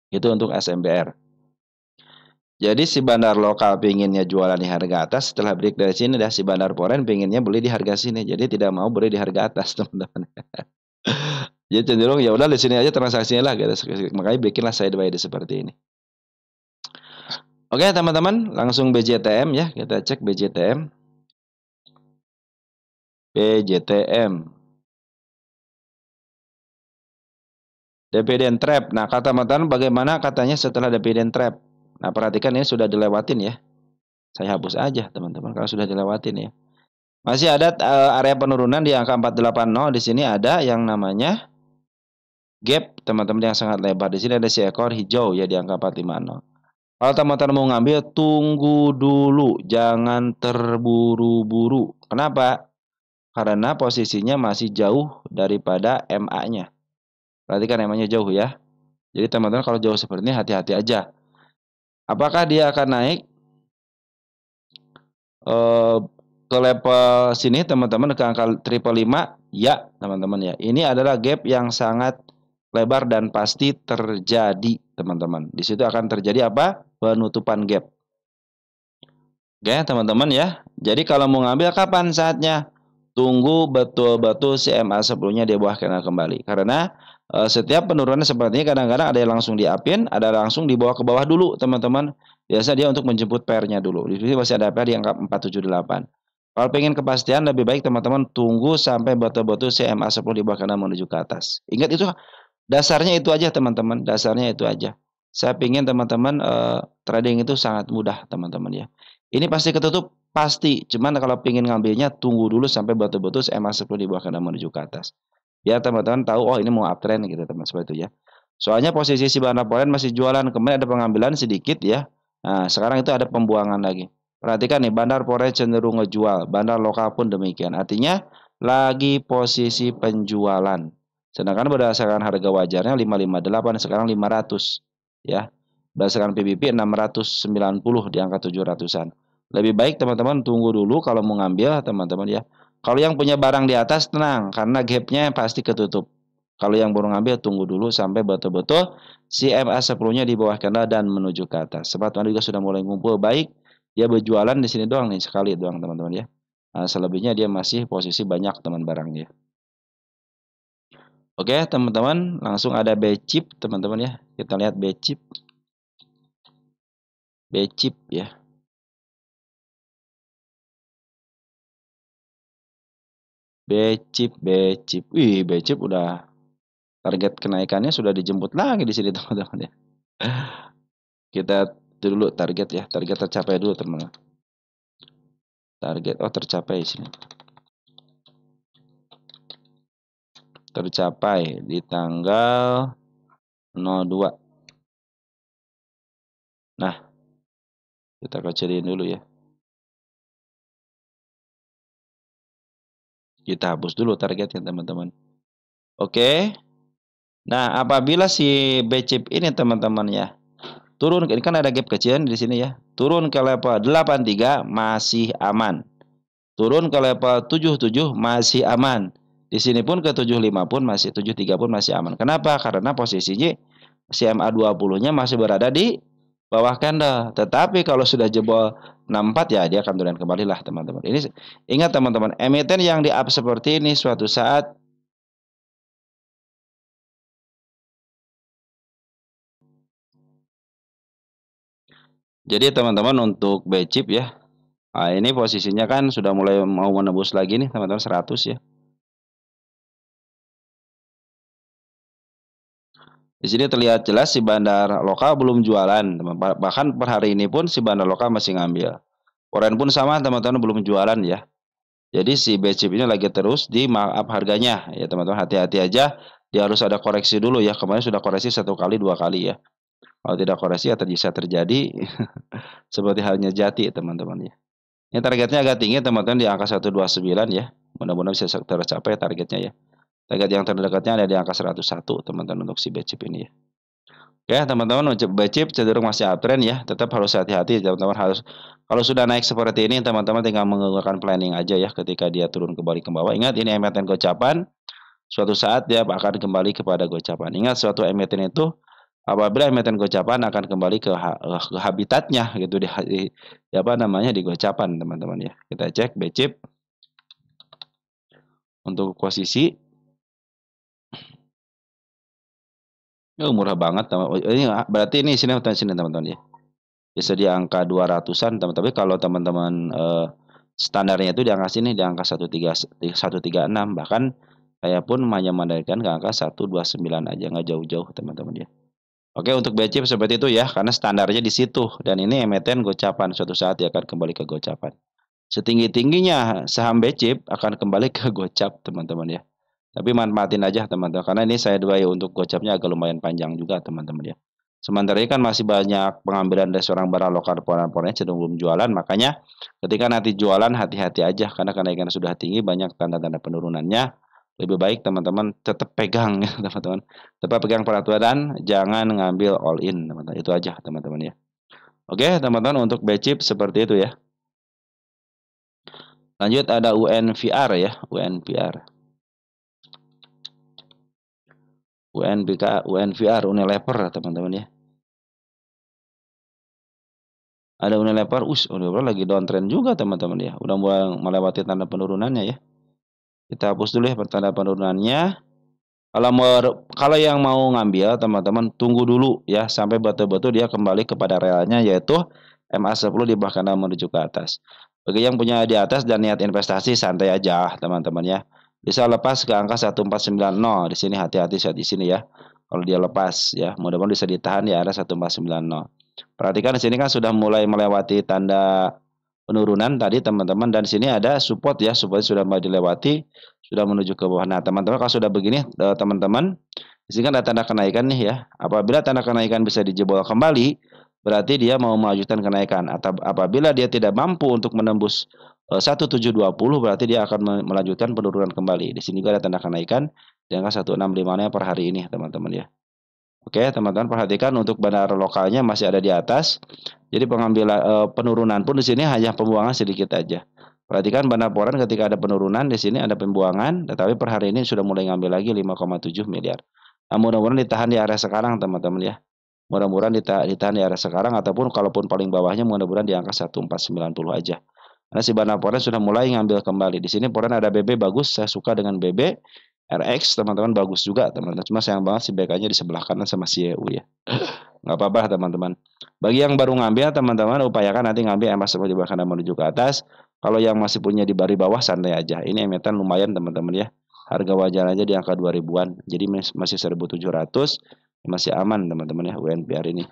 Itu untuk SMBR. Jadi si bandar lokal pinginnya jualan di harga atas, setelah break dari sini dah si bandar Poren pinginnya beli di harga sini. Jadi tidak mau beli di harga atas, teman-teman. Jadi cenderung ya udah di sini aja transaksinya lah gitu. Makanya bikinlah sideways seperti ini. Oke, teman-teman, langsung BJTM ya. Kita cek BJTM. BJTM. Dividend trap. Nah, kata teman-teman bagaimana katanya setelah dividend trap? Nah, perhatikan ini sudah dilewatin ya. Saya hapus aja, teman-teman, kalau sudah dilewatin ya. Masih ada area penurunan di angka 480. Di sini ada yang namanya gap, teman-teman, yang sangat lebar. Di sini ada si ekor hijau ya di angka 450. Kalau teman-teman mau ngambil, tunggu dulu, jangan terburu-buru. Kenapa? Karena posisinya masih jauh daripada MA-nya. Perhatikan MA-nya jauh ya. Jadi teman-teman kalau jauh seperti ini hati-hati aja. Apakah dia akan naik ke level sini teman-teman, ke angka 555? Ya teman-teman ya. Ini adalah gap yang sangat lebar dan pasti terjadi teman-teman. Di situ akan terjadi apa? Penutupan gap. Oke teman-teman ya. Jadi kalau mau ngambil kapan saatnya? Tunggu betul-betul si MA 10-nya di bawah kena kembali. Karena setiap penurunan seperti ini kadang-kadang ada yang langsung diapin, ada langsung dibawa ke bawah dulu teman-teman. Biasa dia untuk menjemput pair-nya dulu. Di sini masih ada pair di angka 478. Kalau pengen kepastian lebih baik teman-teman tunggu sampai betul-betul si MA 10 di bawah kanan menuju ke atas. Ingat itu dasarnya itu aja teman-teman, dasarnya itu aja. Saya pingin teman-teman trading itu sangat mudah teman-teman ya. Ini pasti ketutup, pasti. Cuman kalau pingin ngambilnya tunggu dulu sampai betul-betul MA 10 di bawah kanan menuju ke atas. Biar teman-teman tahu oh ini mau uptrend gitu teman seperti itu ya. Soalnya posisi si bandar Poren masih jualan, kemarin ada pengambilan sedikit ya. Nah, sekarang itu ada pembuangan lagi. Perhatikan nih, bandar Poren cenderung ngejual, bandar lokal pun demikian. Artinya lagi posisi penjualan. Sedangkan berdasarkan harga wajarnya 558, sekarang 500 ya. Berdasarkan PBB 690 di angka 700-an. Lebih baik teman-teman tunggu dulu kalau mau ngambil teman-teman ya. Kalau yang punya barang di atas tenang karena gapnya pasti ketutup. Kalau yang baru ngambil tunggu dulu sampai betul-betul si MA 10-nya di bawah candle dan menuju ke atas. Sebab juga sudah mulai ngumpul baik. Dia berjualan di sini doang nih, sekali doang teman-teman ya. Nah, selebihnya dia masih posisi banyak teman barangnya. Oke, teman-teman, langsung ada B-chip teman-teman ya. Kita lihat B-chip. B-chip ya. B-chip. Wih, B-chip udah target kenaikannya sudah dijemput lagi di sini teman-teman ya. Kita dulu target ya, target tercapai dulu teman-teman. Target tercapai sini. Tercapai di tanggal 02. Nah, kita kecilin dulu ya. Kita hapus dulu targetnya teman-teman. Oke. Nah, apabila si B-chip ini teman-teman ya turun, ini kan ada gap kecil di sini ya. Turun ke level 83 masih aman. Turun ke level 77 masih aman. Di sini pun ke 75 pun masih 73 pun masih aman. Kenapa? Karena posisinya CMA 20-nya masih berada di bawah candle. Tetapi kalau sudah jebol 64 ya dia akan turun kembali lah teman-teman. Ini ingat teman-teman, emiten yang di up seperti ini suatu saat jadi teman-teman untuk B-chip ya. Nah, ini posisinya kan sudah mulai mau menembus lagi nih teman-teman 100 ya. Di sini terlihat jelas si bandar lokal belum jualan, bahkan per hari ini pun si bandar lokal masih ngambil. Korean pun sama teman-teman belum jualan ya. Jadi si B-chip ini lagi terus di markup harganya ya teman-teman, hati-hati aja. Dia harus ada koreksi dulu ya. Kemarin sudah koreksi 1 kali 2 kali ya. Kalau tidak koreksi ya bisa terjadi seperti halnya Jati teman-teman ya. Ini targetnya agak tinggi teman-teman di angka 129 ya. Mudah-mudahan bisa tercapai targetnya ya. Target yang terdekatnya ada di angka 101 teman-teman untuk si B-chip ini ya. Oke, teman-teman untuk B-chip cenderung masih uptrend ya. Tetap harus hati-hati teman-teman, harus kalau sudah naik seperti ini teman-teman tinggal menggunakan planning aja ya ketika dia turun kembali ke bawah. Ingat ini emiten gocapan, suatu saat dia akan kembali kepada gocapan. Ingat suatu emiten itu apabila emiten gocapan akan kembali ke habitatnya gitu di apa namanya di gocapan teman-teman ya. Kita cek B-chip untuk posisi. Murah banget teman. Ini berarti ini sini teman-teman ya. Bisa di angka 200-an teman. Tapi kalau teman-teman standarnya itu di angka sini di angka 136, bahkan saya pun hanya mandalkan ke angka 129 aja, nggak jauh-jauh teman-teman ya. Oke, untuk B-chip seperti itu ya, karena standarnya di situ dan ini emiten gocapan, suatu saat dia akan kembali ke gocapan. Setinggi-tingginya saham B-chip akan kembali ke gocap teman-teman ya. Tapi manfaatin aja teman-teman, karena ini saya doai untuk gocapnya agak lumayan panjang juga teman-teman ya. Sementara ini kan masih banyak pengambilan dari seorang barang lokal ponakan cenderung belum jualan, makanya ketika nanti jualan hati-hati aja karena kenaikan sudah tinggi, banyak tanda-tanda penurunannya. Lebih baik teman-teman tetap pegang ya teman-teman. Tetap pegang peraturan, jangan ngambil all in teman-teman. Itu aja teman-teman ya. Oke teman-teman, untuk B-chip seperti itu ya. Lanjut ada UNVR ya, UNVR. UNVR Unilever teman-teman ya. Ada Unilever, Unilever lagi downtrend juga teman-teman ya. Udah mulai melewati tanda penurunannya ya. Kita hapus dulu ya tanda penurunannya. Kalau yang mau ngambil teman-teman tunggu dulu ya sampai betul-betul dia kembali kepada relanya, yaitu MA10 di bawah kanan menuju ke atas. Bagi yang punya di atas dan niat investasi santai aja teman-teman ya. Bisa lepas ke angka 1490. Di sini hati-hati saat di sini ya. Kalau dia lepas ya, mudah-mudahan bisa ditahan di area 1490. Perhatikan di sini kan sudah mulai melewati tanda penurunan tadi teman-teman, dan sini ada support ya, support sudah mulai dilewati, sudah menuju ke bawah. Nah, teman-teman kalau sudah begini teman-teman, di sini kan ada tanda kenaikan nih ya. Apabila tanda kenaikan bisa dijebol kembali, berarti dia mau melanjutkan kenaikan. Atau apabila dia tidak mampu untuk menembus 1720, berarti dia akan melanjutkan penurunan kembali. Di sini juga ada tanda kenaikan di angka 165 per hari ini teman-teman ya. Oke, teman-teman perhatikan untuk bandar lokalnya masih ada di atas. Jadi pengambilan penurunan pun di sini hanya pembuangan sedikit aja. Perhatikan bandar Poran ketika ada penurunan di sini ada pembuangan, tetapi per hari ini sudah mulai ngambil lagi 5,7 miliar. Nah, mudah-mudahan ditahan di area sekarang teman-teman ya. Mudah-mudahan ditahan di area sekarang, ataupun kalaupun paling bawahnya mudah-mudahan di angka 1490 aja. Karena si bandar Poran sudah mulai ngambil kembali. Di sini Poran ada BB bagus, saya suka dengan BB. RX teman-teman bagus juga teman-teman, cuma sayang banget si BK-nya di sebelah kanan sama si EU ya. Nggak apa-apa teman-teman. Bagi yang baru ngambil teman-teman upayakan nanti ngambil emas di sebelah kanan menuju ke atas. Kalau yang masih punya di bawah santai aja. Ini emiten lumayan teman-teman ya. Harga wajar aja di angka 2000-an. Jadi masih 1700, masih aman teman-teman ya UNPR ini.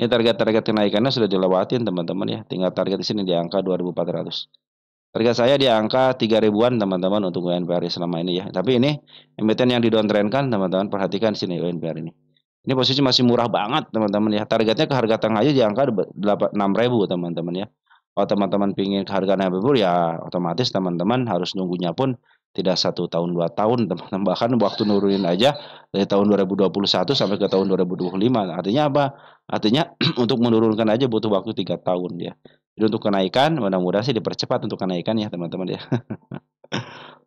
Ini target-target kenaikannya sudah dilewatin teman-teman ya. Tinggal target di sini di angka 2.400. Target saya di angka 3 ribuan teman-teman untuk UNPR selama ini ya. Tapi ini emiten yang didowntrendkan teman-teman, perhatikan sini UNPR ini. Ini posisi masih murah banget teman-teman ya. Targetnya ke harga tengah aja di angka 6.000 teman-teman ya. Kalau teman-teman pingin ke harga 6.000 ya otomatis teman-teman harus nunggunya pun tidak 1 tahun 2 tahun teman-teman, bahkan waktu nurunin aja dari tahun 2021 sampai ke tahun 2025. Artinya apa? Artinya untuk menurunkan aja butuh waktu 3 tahun ya. Jadi untuk kenaikan mudah-mudahan sih dipercepat untuk kenaikan ya teman-teman ya.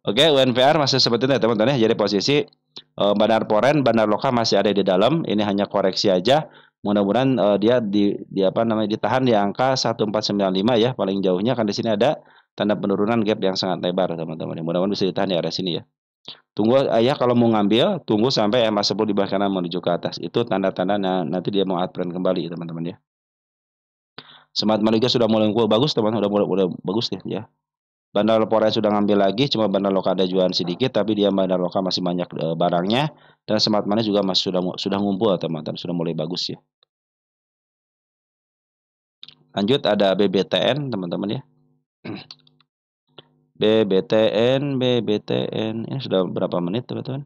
Oke, UNPR masih seperti itu ya teman-teman ya. Jadi posisi Bandar Poren, Bandar Loka masih ada di dalam. Ini hanya koreksi aja. Mudah-mudahan dia di apa namanya ditahan di angka 1495 ya. Paling jauhnya kan di sini ada tanda penurunan gap yang sangat lebar teman-teman. Mudah-mudahan bisa ditahan di area sini ya. Tunggu ya kalau mau ngambil, tunggu sampai MA10 di bawah kanan menuju ke atas. Itu tanda-tanda nanti dia mau uptrend kembali teman-teman ya. Smart Money sudah mulai bagus teman, udah bagus deh ya. Bandar Poren sudah ngambil lagi, cuma Bandar Loka ada jualan sedikit, tapi dia Bandar Loka masih banyak barangnya, dan Smart Money juga masih sudah ngumpul teman-teman, sudah mulai bagus ya. Lanjut ada BBTN teman-teman ya. BBTN, ini sudah berapa menit teman-teman?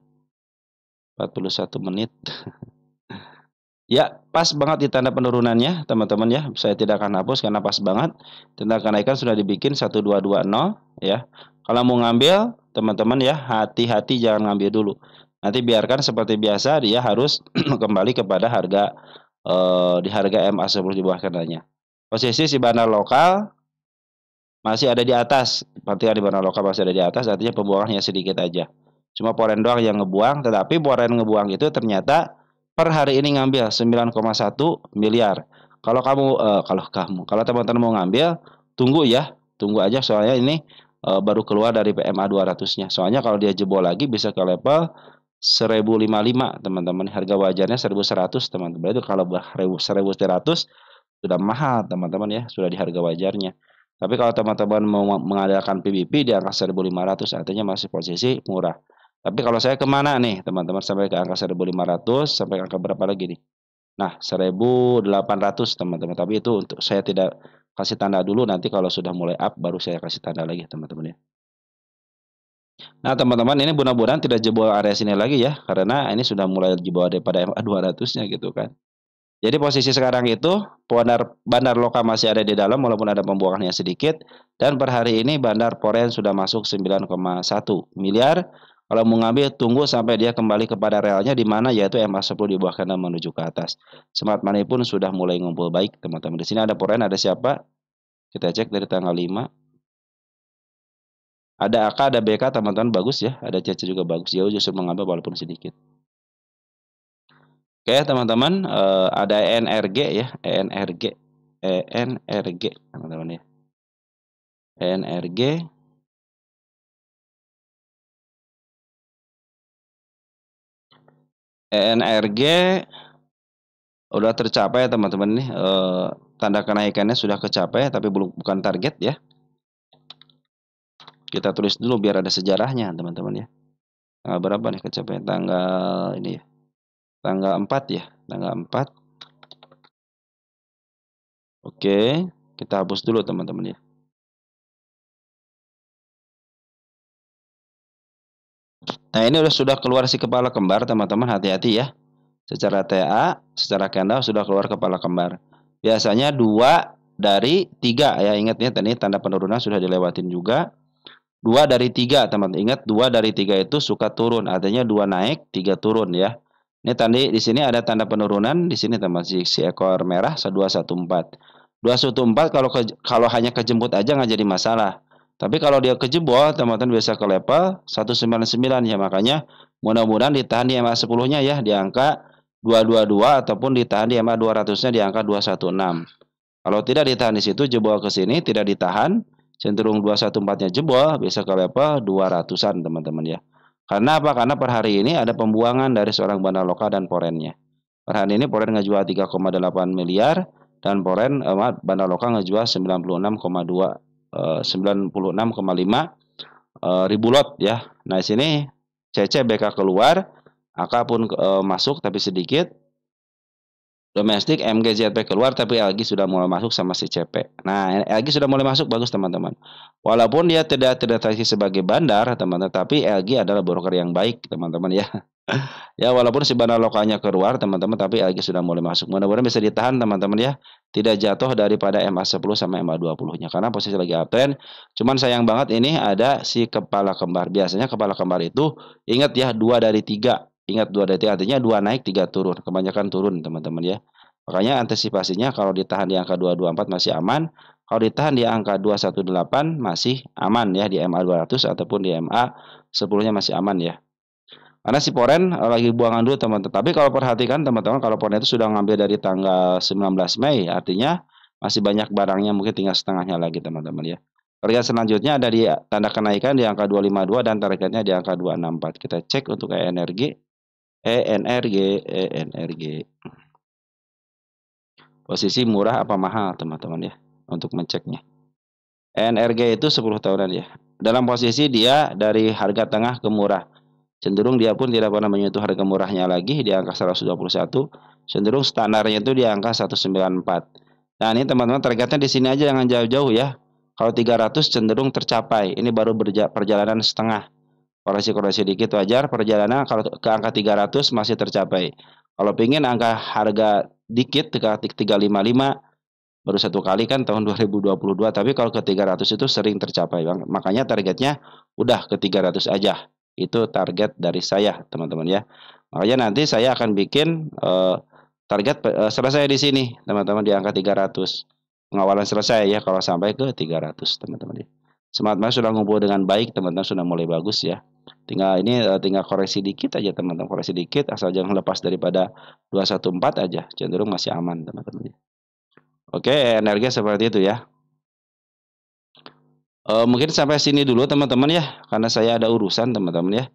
41 menit. Ya, pas banget di tanda penurunannya, teman-teman ya. Saya tidak akan hapus karena pas banget. Tanda kenaikan sudah dibikin 1220 ya. Kalau mau ngambil, teman-teman ya, hati-hati jangan ngambil dulu. Nanti biarkan seperti biasa dia harus kembali kepada harga di harga MA10 di bawah kanannya. Posisi si bandar lokal masih ada di atas. Perhatikan di bandar lokal masih ada di atas, artinya pembuangannya sedikit aja. Cuma Poren doang yang ngebuang, tetapi Poren ngebuang itu ternyata per hari ini ngambil 9,1 miliar. Kalau teman-teman mau ngambil, tunggu ya, tunggu aja soalnya ini baru keluar dari PMA 200-nya. Soalnya kalau dia jebol lagi bisa ke level 1055 teman-teman. Harga wajarnya 1100 teman-teman. Itu kalau 1100 sudah mahal teman-teman ya, sudah di harga wajarnya. Tapi kalau teman-teman mau mengadakan PBP di angka 1500 artinya masih posisi murah. Tapi kalau saya kemana nih teman-teman sampai ke angka 1500 sampai angka berapa lagi nih? Nah 1800 teman-teman. Tapi itu untuk saya tidak kasih tanda dulu, nanti kalau sudah mulai up baru saya kasih tanda lagi teman-teman ya. Nah teman-teman ini mudah-mudahan tidak jebol area sini lagi ya, karena ini sudah mulai jebol daripada MA 200-nya gitu kan. Jadi posisi sekarang itu bandar Loka masih ada di dalam walaupun ada pembuangannya sedikit, dan per hari ini Bandar Poren sudah masuk 9,1 miliar. Kalau mau ngambil tunggu sampai dia kembali kepada realnya di mana yaitu MA10 di bawah kanan menuju ke atas. Smart Money pun sudah mulai ngumpul baik teman-teman. Di sini ada Poren, ada siapa? Kita cek dari tanggal 5. Ada AK, ada BK teman-teman, bagus ya. Ada CC juga bagus. Jauh justru mengambil walaupun sedikit. Oke teman-teman, ada ENRG ya, ENRG teman-teman ya. ENRG udah tercapai teman-teman nih, tanda kenaikannya sudah kecapai tapi bukan target ya. Kita tulis dulu biar ada sejarahnya teman-teman ya. Tanggal berapa nih kecapai? Tanggal ini ya. Tanggal 4 ya, tanggal 4. Oke, kita hapus dulu teman-teman ya. Nah, ini sudah keluar si kepala kembar teman-teman, hati-hati ya. Secara TA, secara candle sudah keluar kepala kembar. Biasanya 2 dari 3 ya, ingat ya, tadi tanda penurunan sudah dilewatin juga. 2 dari 3 teman-teman. Ingat 2 dari 3 itu suka turun, artinya 2 naik, 3 turun ya. Ini tadi di sini ada tanda penurunan di sini teman, si ekor merah 214. 214 kalau hanya kejemput aja nggak jadi masalah. Tapi kalau dia kejebol, teman-teman bisa ke level 199 ya, makanya mudah-mudahan ditahan di MA10-nya ya di angka 222 ataupun ditahan di MA 200-nya di angka 216. Kalau tidak ditahan di situ, jebol ke sini tidak ditahan, cenderung 214-nya jebol bisa ke level 200-an teman-teman ya. Karena apa? Karena per hari ini ada pembuangan dari seorang bandar lokal dan porennya. Per hari ini poren ngejual 3,8 miliar dan poren bandar lokal ngejual 96,2 96,5 ribu lot ya. Nah, di sini CC BK keluar, AK pun masuk tapi sedikit. domestik MGZP keluar tapi LG sudah mulai masuk sama si CP. Nah, LG sudah mulai masuk bagus teman-teman. Walaupun dia tidak terdeteksi sebagai bandar teman-teman, tapi LG adalah broker yang baik teman-teman ya. Ya walaupun si bandar lokalnya keluar teman-teman, tapi LG sudah mulai masuk. Mudah-mudahan bisa ditahan teman-teman ya. Tidak jatuh daripada MA10 sama MA20-nya karena posisi lagi uptrend. Cuman sayang banget ini ada si kepala kembar. Biasanya kepala kembar itu ingat ya 2 dari 3. Ingat 2 dari 3 artinya 2 naik 3 turun. Kebanyakan turun teman-teman ya. Makanya antisipasinya kalau ditahan di angka 224 masih aman. Kalau ditahan di angka 218 masih aman ya di MA200 ataupun di MA10-nya masih aman ya. Karena si Poren lagi buangan dulu teman-teman. Tapi kalau perhatikan teman-teman kalau Poren itu sudah ngambil dari tanggal 19 Mei artinya masih banyak barangnya mungkin tinggal setengahnya lagi teman-teman ya. Target selanjutnya ada di tanda kenaikan di angka 252 dan targetnya di angka 264. Kita cek untuk ENRG. Posisi murah apa mahal teman-teman ya untuk menceknya. ENRG itu 10 tahunan ya. Dalam posisi dia dari harga tengah ke murah. Cenderung dia pun tidak pernah menyentuh harga murahnya lagi di angka 121. Cenderung standarnya itu di angka 194. Nah, ini teman-teman targetnya di sini aja, jangan jauh-jauh ya. Kalau 300 cenderung tercapai. Ini baru perjalanan setengah. Koreksi-koreksi dikit wajar, perjalanan kalau ke angka 300 masih tercapai. Kalau pingin angka harga dikit ke 355 baru satu kali kan tahun 2022, tapi kalau ke 300 itu sering tercapai Bang. Makanya targetnya udah ke 300 aja. Itu target dari saya, teman-teman ya. Makanya nanti saya akan bikin target selesai di sini, teman-teman di angka 300. Pengawalan selesai ya kalau sampai ke 300, teman-teman ya. Semangat sudah ngumpul dengan baik, teman-teman sudah mulai bagus ya. Tinggal ini tinggal koreksi dikit aja teman-teman, koreksi dikit asal jangan lepas daripada 214 aja, cenderung masih aman teman-teman. Oke, energi seperti itu ya. Mungkin sampai sini dulu teman-teman ya, karena saya ada urusan teman-teman ya.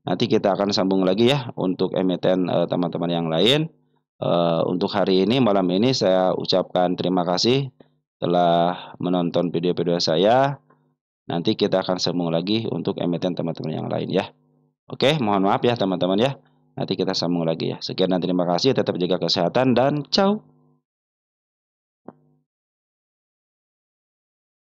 Nanti kita akan sambung lagi ya untuk emiten teman-teman yang lain. Untuk hari ini malam ini saya ucapkan terima kasih telah menonton video-video saya. Nanti kita akan sambung lagi untuk emiten teman-teman yang lain ya. Oke, mohon maaf ya teman-teman ya. Nanti kita sambung lagi ya. Sekian dan terima kasih, tetap jaga kesehatan dan ciao.